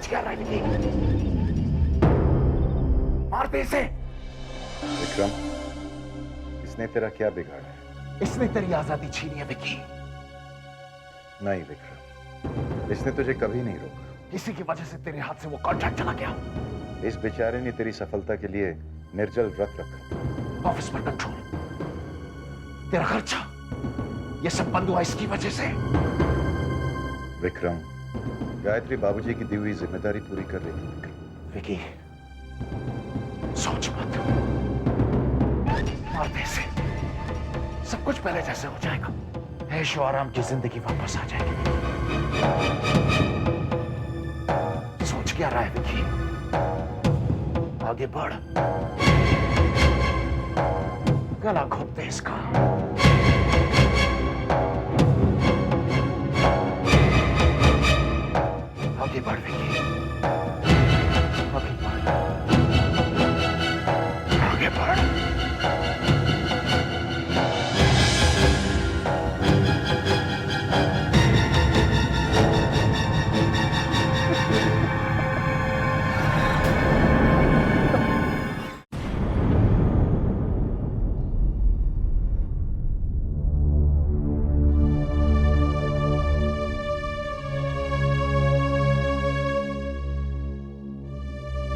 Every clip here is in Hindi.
क्या रहा है विकी? मार दे इसे। विक्रम, इसने तेरा क्या बिगाड़ा है? इसने तेरी आजादी छीनी है विकी। नहीं विक्रम, इसने तुझे कभी नहीं रोका। इसी की वजह से तेरे हाथ से वो कॉन्ट्रैक्ट चला गया। इस बेचारे ने तेरी सफलता के लिए निर्जल व्रत रखा। ऑफिस पर कंट्रोल, तेरा खर्चा, ये सब बंद हुआ इसकी वजह से। विक्रम, गायत्री बाबूजी की दी हुई जिम्मेदारी पूरी कर रही थी। विकी, सोच मत, मार दे इसे। सब कुछ पहले जैसे हो जाएगा। ऐशो आराम की जिंदगी वापस आ जाएगी। सोच क्या रहा है विकी? आगे बढ़, गला घोंप दे इसका। आगे बढ़ विकी, आगे बढ़, आगे बढ़।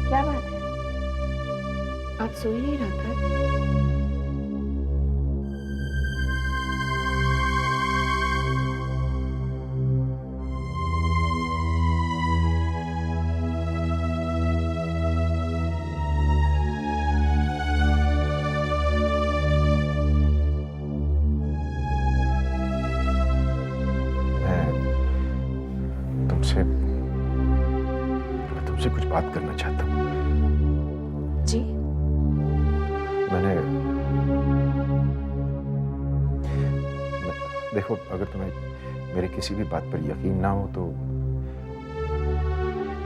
क्या बात है? आप सो ही नहीं रहा था? मैं तुमसे कुछ बात करना चाहता हूँ। जी? देखो, अगर तुम्हें मेरी किसी भी बात पर यकीन ना हो तो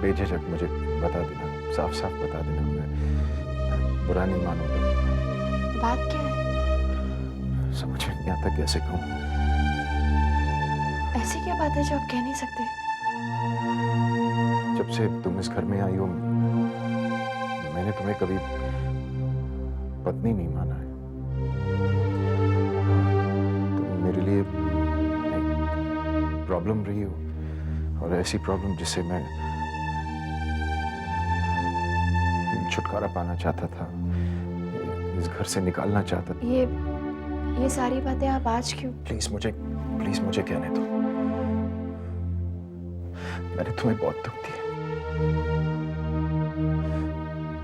बेझिझक मुझे बता देना, साफ साफ बता देना। मैं बुरा नहीं मानूंगा। बात क्या है? समझ में नहीं आता कैसे कहूँ। ऐसी क्या बात है जो आप कह नहीं सकते? जब से तुम इस घर में आई हो, मैंने तुम्हें कभी पत्नी नहीं माना है। तुम मेरे लिए एक प्रॉब्लम रही हो, और ऐसी प्रॉब्लम जिससे मैं छुटकारा पाना चाहता था, इस घर से निकालना चाहता था। ये सारी बातें आप आज क्यों? प्लीज मुझे कहने दो। मैंने तुम्हें बहुत दुख दिया।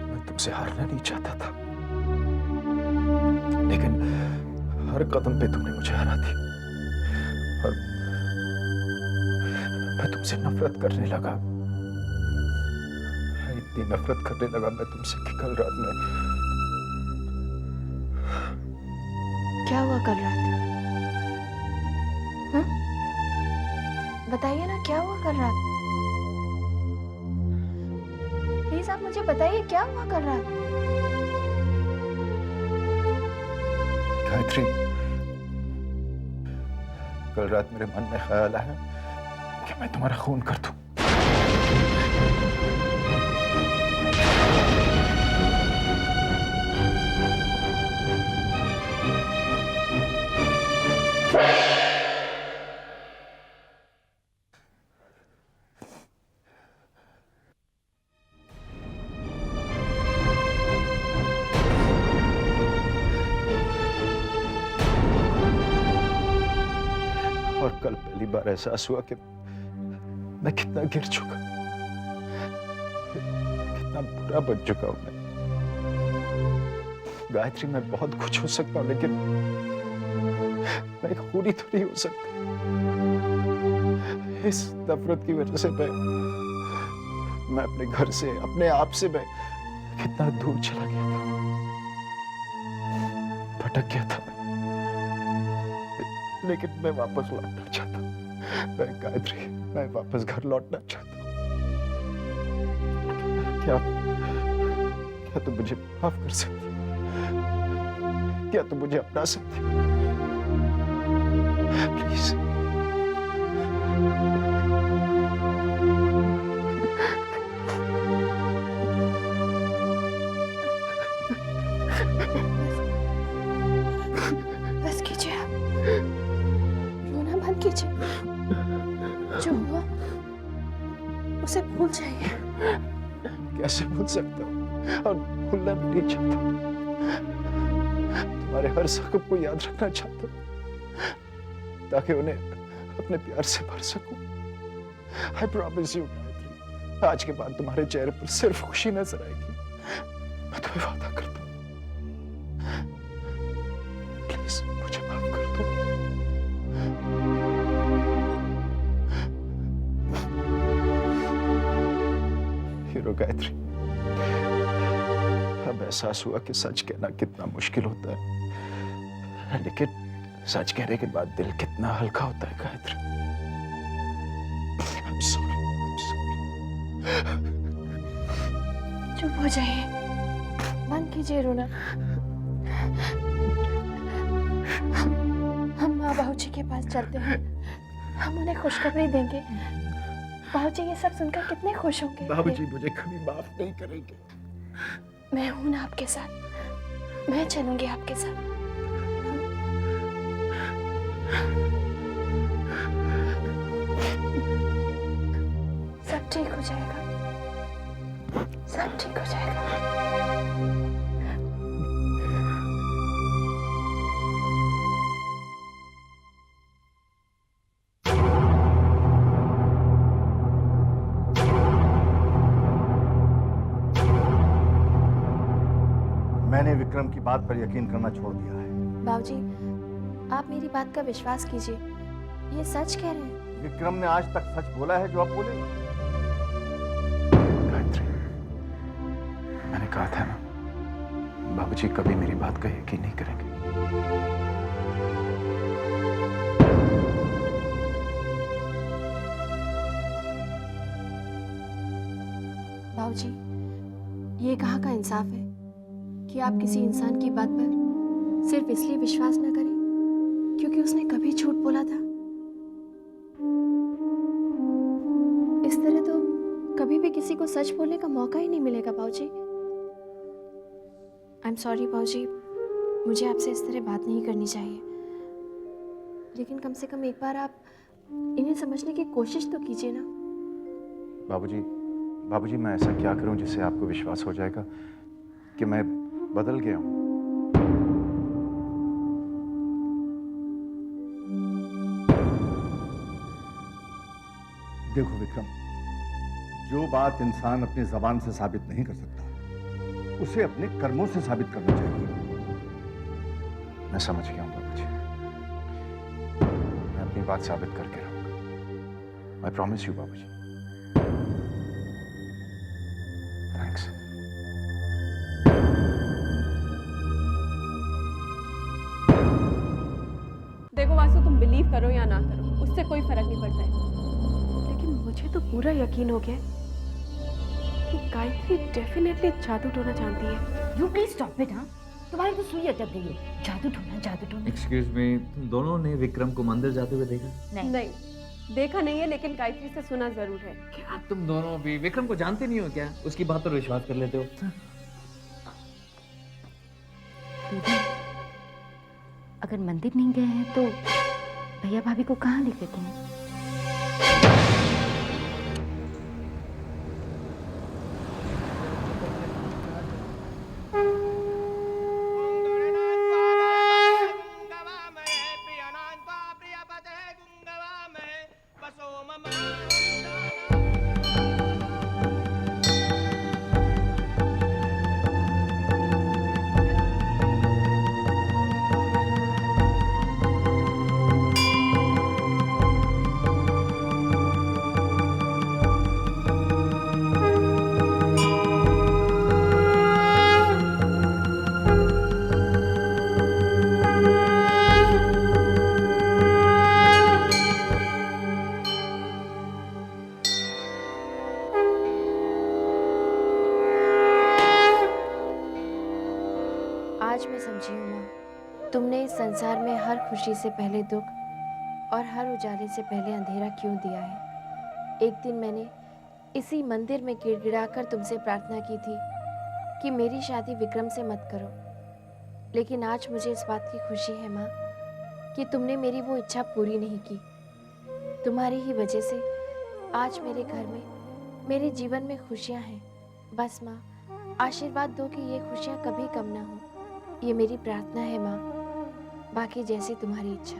मैं तुमसे हारना नहीं चाहता था, लेकिन हर कदम पे तुमने मुझे हरा दिया। और मैं तुमसे नफरत करने लगा, इतनी नफरत करने लगा मैं तुमसे कि कल रात में। क्या हुआ कल रात? हाँ? बताइए ना, क्या हुआ कल रात? प्लीज आप मुझे बताइए, क्या हुआ कल रात? गायत्री, कल रात मेरे मन में ख्याल आया कि मैं तुम्हारा खून कर दूं। और कल पहली बार एहसास हुआ कि मैं कितना गिर चुका, कितना बुरा बन चुका हूं मैं। गायत्री, मैं बहुत कुछ हो सकता हूं, लेकिन मैं एक खूनी तो नहीं हो सकता। इस नफरत की वजह से मैं अपने घर से, अपने आप से मैं कितना दूर चला गया था, भटक गया था मैं। लेकिन मैं वापस लौटना चाहता हूं। मैं गायत्री, मैं वापस घर लौटना चाहता हूं। क्या तुम मुझे माफ कर सकती? क्या तुम मुझे अपना सकती? प्लीज उसे भूल जाइए। कैसे भूल सकता हूँ, और भूलना भी नहीं चाहता। तुम्हारे हर जख्म को याद रखना चाहता हूँ ताकि उन्हें अपने प्यार से भर सकूं। I promise you, गायत्री, आज के बाद तुम्हारे चेहरे पर सिर्फ खुशी नजर आएगी। मैं तुम्हें वादा करता हूँ। प्लीज मुझे माफ कर दो। हीरो गायत्री, अब एहसास हुआ कि सच कहना कितना मुश्किल होता है, लेकिन सच कहने के बाद दिल कितना हल्का होता है Gayatri. I'm sorry, I'm sorry. चुप हो जाइए, बंद कीजिए रोना। हम माँ बाबूजी के पास चलते हैं, हम उन्हें खुशखबरी देंगे। बाबूजी ये सब सुनकर कितने खुश होंगे। बाबूजी मुझे कभी माफ नहीं करेंगे। मैं हूं ना आपके साथ, मैं चलूंगी आपके साथ। सब ठीक हो जाएगा, सब ठीक हो जाएगा। मैंने विक्रम की बात पर यकीन करना छोड़ दिया है। बाबूजी, आप मेरी बात का विश्वास कीजिए, ये सच कह रहे हैं। विक्रम ने आज तक सच बोला है जो अब बोले। गायत्री, मैंने कहा था ना, बाबूजी कभी मेरी बात का यकीन नहीं करेंगे। बाबूजी, ये कहाँ का इंसाफ है कि आप किसी इंसान की बात पर सिर्फ इसलिए विश्वास न करें क्योंकि उसने कभी झूठ बोला था। इस तरह तो कभी भी किसी को सच बोलने का मौका ही नहीं मिलेगा बाबूजी। आई एम सॉरी बाबूजी, मुझे आपसे इस तरह बात नहीं करनी चाहिए, लेकिन कम से कम एक बार आप इन्हें समझने की कोशिश तो कीजिए ना। बाबूजी मैं ऐसा क्या करूं जिससे आपको विश्वास हो जाएगा कि मैं बदल गया हूं? देखो विक्रम, जो बात इंसान अपनी जबान से साबित नहीं कर सकता उसे अपने कर्मों से साबित करना चाहिए। मैं समझ गया हूं बाबूजी, मैं अपनी बात साबित करके रहूंगा। आई प्रॉमिस यू बाबूजी। थैंक्स। देखो वासु, तुम बिलीव करो या ना करो, उससे कोई फर्क नहीं पड़ता है, लेकिन मुझे तो पूरा यकीन हो गया कि गायत्री डेफिनेटली जादू टोना जानती है। You please stop it. हाँ, तुम्हारी तो सुई अटक गई है। जादू टोना, जादू टोना। एक्सक्यूज मी, तुम दोनों ने विक्रम को मंदिर जाते हुए देखा? नहीं, देखा नहीं है, लेकिन गायत्री से सुना जरूर है। क्या तुम दोनों भी विक्रम को जानते नहीं हो क्या? उसकी बात पर विश्वास कर लेते हो? अगर मंदिर नहीं गए हैं तो भैया भाभी को कहाँ लिख देते हैं? आज मैं समझी हूँ माँ, तुमने इस संसार में हर खुशी से पहले दुख और हर उजाले से पहले अंधेरा क्यों दिया है। एक दिन मैंने इसी मंदिर में गिड़गिड़ाकर तुमसे प्रार्थना की थी कि मेरी शादी विक्रम से मत करो, लेकिन आज मुझे इस बात की खुशी है माँ कि तुमने मेरी वो इच्छा पूरी नहीं की। तुम्हारी ही वजह से आज मेरे घर में मेरे जीवन में खुशियाँ हैं। बस माँ, आशीर्वाद दो कि ये खुशियाँ कभी कम ना हो। ये मेरी प्रार्थना है माँ, बाकी जैसी तुम्हारी इच्छा।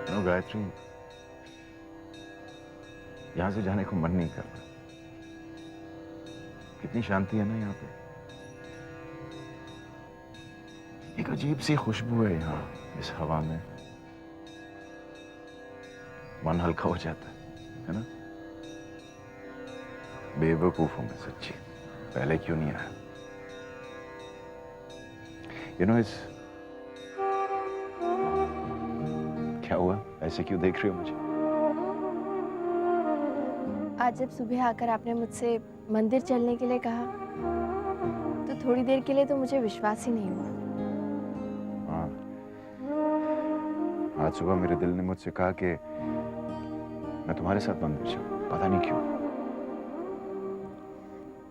नो गायत्री, यहां से जाने को मन नहीं कर रहा। कितनी शांति है ना यहाँ पे। एक अजीब सी खुशबू है यहाँ इस हवा में। मन हल्का हो जाता है ना? बेवकूफ हूं मैं सच्ची, पहले क्यों नहीं आया? इस क्या हुआ, ऐसे क्यों देख रही हो मुझे? आज जब सुबह आकर आपने मुझसे मंदिर चलने के लिए कहा, तो थोड़ी देर के लिए तो मुझे विश्वास ही नहीं हुआ। हाँ, आज सुबह मेरे दिल ने मुझसे कहा कि मैं तुम्हारे साथ मंदिर जाऊं, पता नहीं क्यों।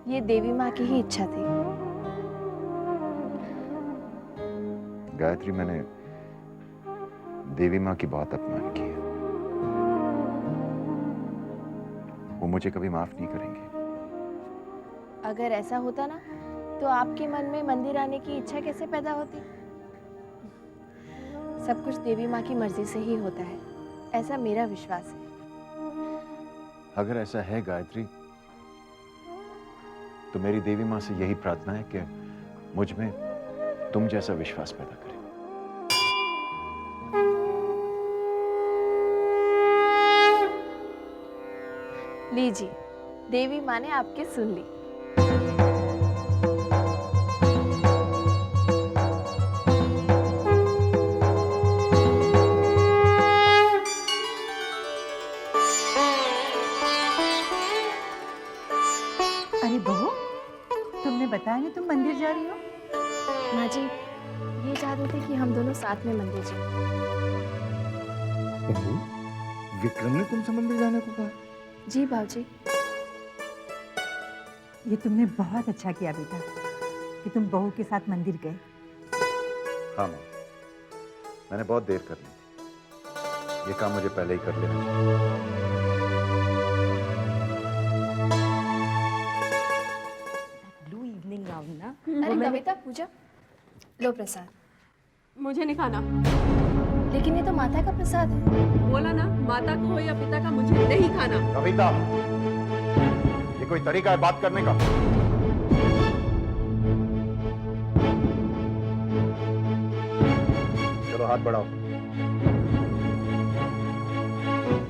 ये देवी माँ की ही इच्छा थी। गायत्री, मैंने देवी माँ की बहुत अपमान किया। वो मुझे कभी माफ नहीं करेंगे। अगर ऐसा होता ना, तो आपके मन में मंदिर आने की इच्छा कैसे पैदा होती? सब कुछ देवी माँ की मर्जी से ही होता है, ऐसा मेरा विश्वास है। अगर ऐसा है गायत्री, तो मेरी देवी माँ से यही प्रार्थना है कि मुझ में तुम जैसा विश्वास पैदा करे। लीजिए, देवी माँ ने आपकी सुन ली। अरे बहू, तुमने बताया नहीं तुम मंदिर जा रही हो? माँ जी, ये चाहते थे कि हम दोनों साथ में मंदिर जाएं। विक्रम ने तुमसे मंदिर जाने को कहा? जी बाबूजी। ये तुमने बहुत अच्छा किया बेटा कि तुम बहू के साथ मंदिर गए। हाँ माँ, मैंने बहुत देर कर ली। ये काम मुझे पहले ही कर लेना चाहिए। ब्लू इवनिंग गाउन ना? अरे कविता, पूजा, लो प्रसाद। मुझे नहीं खाना। लेकिन ये तो माता का प्रसाद है। बोला ना, माता का हो या पिता का, मुझे नहीं खाना। कविता, ये कोई तरीका है बात करने का? चलो हाथ बढ़ाओ,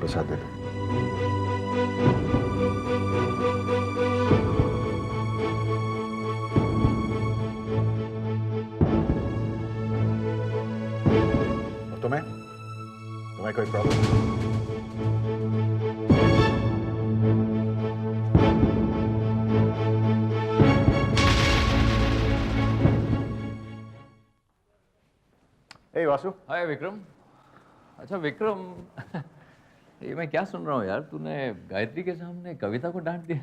प्रसाद दे दो। और तुम्हें कोई प्रॉब्लम? हे वासु। हाय विक्रम। अच्छा विक्रम, ये मैं क्या सुन रहा हूँ यार, तूने गायत्री के सामने कविता को डांट दिया।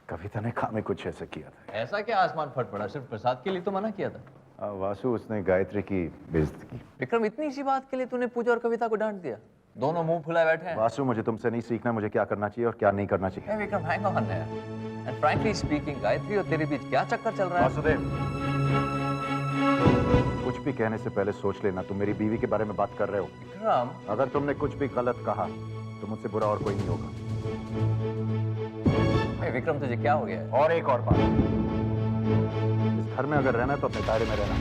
कविता ने काम में कुछ ऐसा किया था। ऐसा क्या आसमान फट पड़ा? सिर्फ प्रसाद के लिए तो मना किया था। वासु, उसने गायत्री की बेइज्जती की। विक्रम, इतनी सी बात के लिए तूने पूजा और कविता को डांट दिया? दोनों मुंह फुलाए बैठे हैं। वासु, मुझे तुमसे नहीं सीखना मुझे क्या करना चाहिए और क्या नहीं करना चाहिए। Hey, विक्रम, हैंग ऑन यार। एंड फ्रैंकली स्पीकिंग, गायत्री और तेरे बीच क्या चक्कर चल रहा है? वासुदेव, कुछ भी कहने से पहले सोच लेना। तुम मेरी बीवी के बारे में बात कर रहे हो। विक्रम, अगर तुमने कुछ भी गलत कहा तो मुझसे बुरा और कोई नहीं होगा। hey, विक्रम, तुझे क्या हो गया है? और एक और बात, इस घर में अगर रहना है तो अपने दायरे में रहना।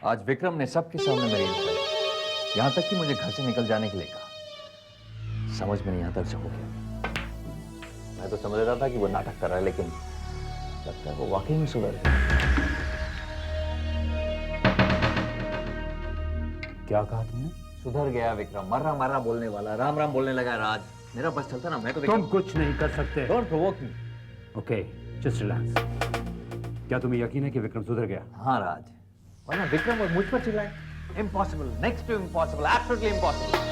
आज विक्रम ने सबके सामने मेरी इंसल्ट, यहाँ तक कि मुझे घर से निकल जाने के लिए कहा। समझ में नहीं आता से हो गया। मैं तो समझ रहा था कि वो नाटक कर रहा है, लेकिन लगता है वो वाकई में सुधर गया। क्या कहा तुमने? सुधर गया विक्रम, मर्रा मर्रा बोलने वाला, राम राम बोलने लगा। राज, मेरा बस चलता ना, मैं तो तुम कुछ नहीं कर सकते। Don't provoke me. Okay, just relax. क्या तुम्हें यकीन है कि विक्रम सुधर गया? हाँ राज, वरना विक्रम और मुझ पर चिल्लाए। Impossible, next to impossible, absolutely impossible.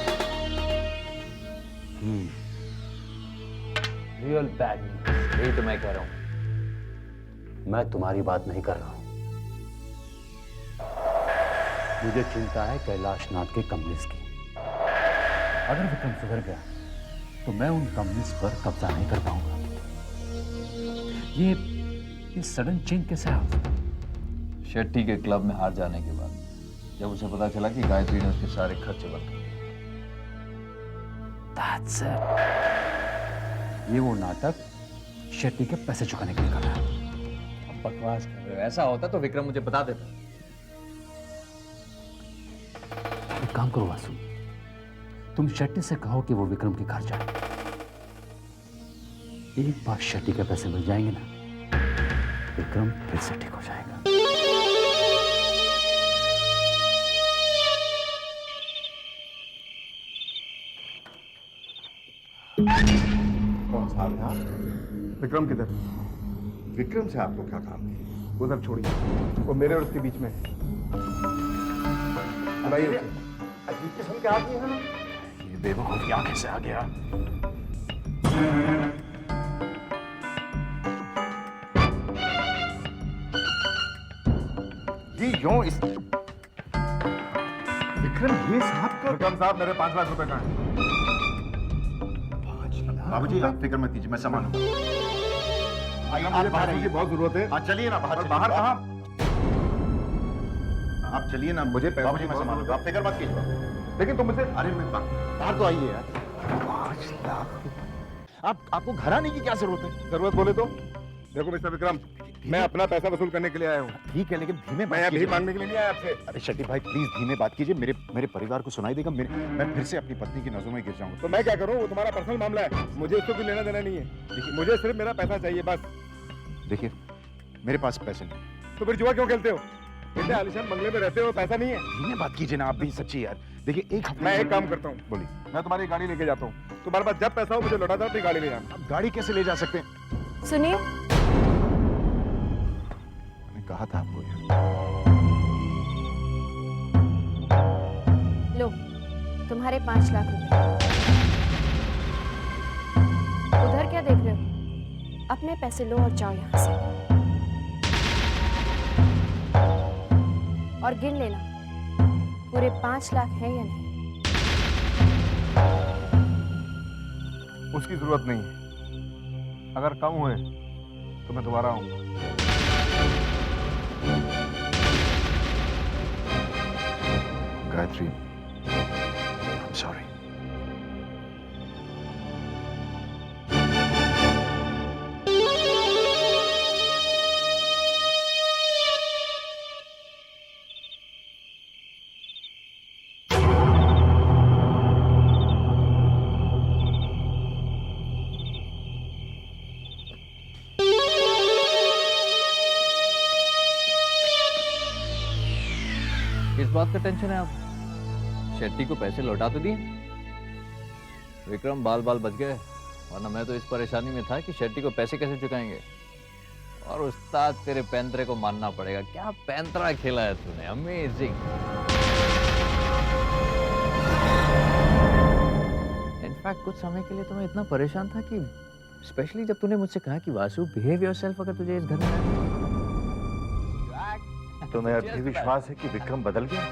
Real bad news. यही तो मैं कह रहा हूँ। मैं तुम्हारी बात नहीं कर रहा हूं। मुझे चिंता है कैलाश नाथ के कम्युनिस्ट की। अगर विक्रम सुधर गया तो मैं उन कम्युनिस्ट पर कब्जा नहीं कर पाऊंगा। ये सडन चेंज कैसे आ? शेट्टी के क्लब में हार जाने के बाद जब उसे पता चला कि गायत्री ने उसके सारे खर्चे बंद कर दिए। That's it. ये वो नाटक शेट्टी के पैसे चुकाने के लिए कर रहा है। अब बकवास कर रहे हो। ऐसा होता तो विक्रम मुझे बता देता। एक काम करो वासु, तुम शेट्टी से कहो कि वो विक्रम के घर जाए। एक बार शेट्टी के पैसे मिल जाएंगे ना, विक्रम फिर से ठीक हो जाएगा। कौन साहब यहाँ? विक्रम किधर? विक्रम से आपको क्या काम है? उधर छोड़िए, वो मेरे और उसके बीच में है। बुलाइए उसे। अजीब किस्म के आदमी है ना। ये बेवकूफ यहाँ कैसे आ गया? ये यूं इस विक्रम, ये साहब का। विक्रम साहब, मेरे 5 लाख रुपए का है। बाबूजी आप फिक्र मत कीजिए, मैं संभालूंगा। मुझे पैसों की बहुत जरूरत है। हाँ चलिए ना बाहर। बाहर कहाँ? आप चलिए ना, मुझे पैसों बाबूजी की मैं बहुत संभालूंगा, आप फिक्र मत कीजिए। लेकिन तुम मुझे अरे मैं बाहर तो आइए यार। 5 लाख। आपको घर आने की क्या जरूरत है? जरूरत बोले तो देखो मिस्टर विक्रम, मैं अपना पैसा वसूल करने के लिए आया हूँ। ठीक है, लेकिन धीमे मैं यहाँ भीख मांगने के लिए नहीं आया आपसे। अरे शेट्टी भाई प्लीज धीमे बात कीजिए। मेरे परिवार को सुनाई देगा। मैं फिर से अपनी पत्नी की नजरों में गिर जाऊंगा। तो मैं क्या करूँ? वो तुम्हारा पर्सनल मामला है, मुझे उसको कोई लेना देना नहीं है। देखिए, मुझे सिर्फ मेरा पैसा चाहिए बस। देखिए मेरे पास पैसे नहीं। तो फिर जुआ क्यों खेलते हो? इतने आलिशान बंगले में रहते हो, पैसा नहीं है? धीमे बात कीजिए ना आप भी, सच्ची यार। देखिए एक हफ्ते मैं एक काम करता हूँ, बोलिए। मैं तुम्हारी गाड़ी लेके जाता हूँ। तुम्हारे पास जब पैसा हो मुझे लौटा दो, अपनी गाड़ी ले जाना। आप गाड़ी कैसे ले जा सकते हैं? सुनिए, मैंने कहा था आपको यार। लो तुम्हारे 5 लाख रुपए। उधर क्या देख रहे हो? अपने पैसे लो और जाओ यहाँ से। और गिन लेना पूरे 5 लाख है या नहीं। उसकी जरूरत नहीं है। अगर कम हुए तो मैं दोबारा आऊंगा। Gayatri, I'm sorry. किस बात का टेंशन है आप? शेट्टी को पैसे लौटा तो दिए? विक्रम बाल बाल बच गए, वरना मैं तो इस परेशानी में था कि शेट्टी को पैसे कैसे चुकाएंगे। और उस्ताद तेरे पैंतरे को मानना पड़ेगा, क्या पैंतरा खेला है तूने, अमेजिंग। इनफैक्ट कुछ समय के लिए तो मैं इतना परेशान था कि स्पेशली जब तूने मुझसे कहा कि वासु बिहेव योरसेल्फ अगर तुझे इस घर में तुम्हें अभी विश्वास है कि विक्रम बदल गया?